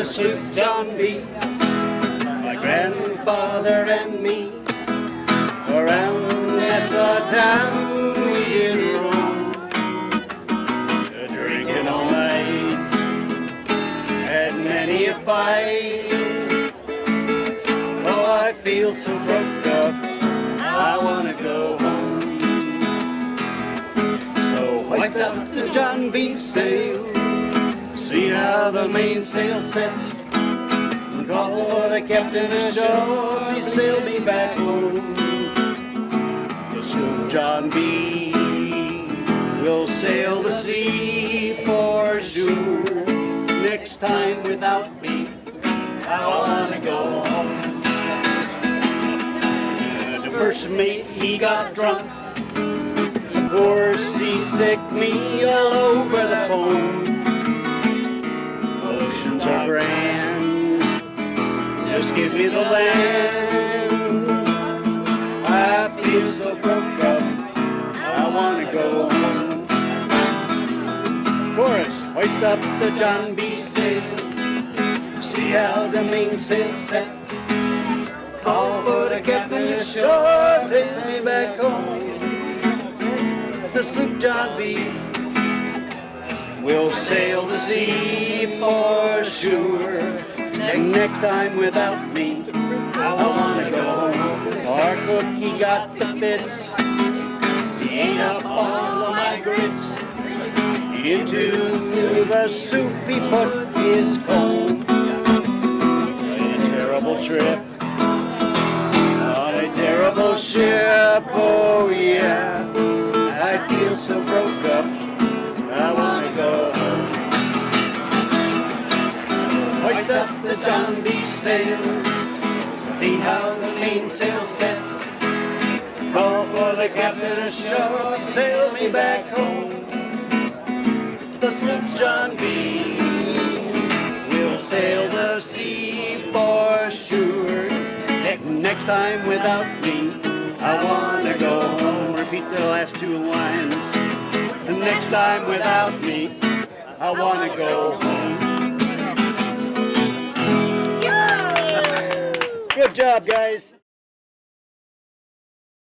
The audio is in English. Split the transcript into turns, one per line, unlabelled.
sloop John B, my grandfather and me, around Nassau town we did roam, drinking all night, had many a fight. Oh, I feel so broke up, I wanna go home. So hoist up the John B sail, see how the mainsail sets, call for the captain ashore, please sail me back home. The sloop John B will sail the sea for sure. Next time without me, I wanna go home. The first mate, he got drunk, poor seasick me all over the foam. Oceans are grand, just give me the land. I feel so broke up, I wanna go home. Chorus, hoist up the John B sail, see how the mainsail sets, call for the captain ashore, sail me back home. The sloop John B will sail the sea for sure. Next time without me, I wanna go home. Our cook, he got the fits, he ate up all of my grits. Into the soup he put his comb. A terrible trip on a terrible ship, oh yeah. I feel so broke up, I wanna go home. Hoist up the John B sails, see how the mainsail sets, call for the captain ashore, sail me back home. The sloop John B will sail the sea for sure. Next time without me, I wanna go home. Repeat the last two lines. Next time without me, I wanna go home. Good job, guys.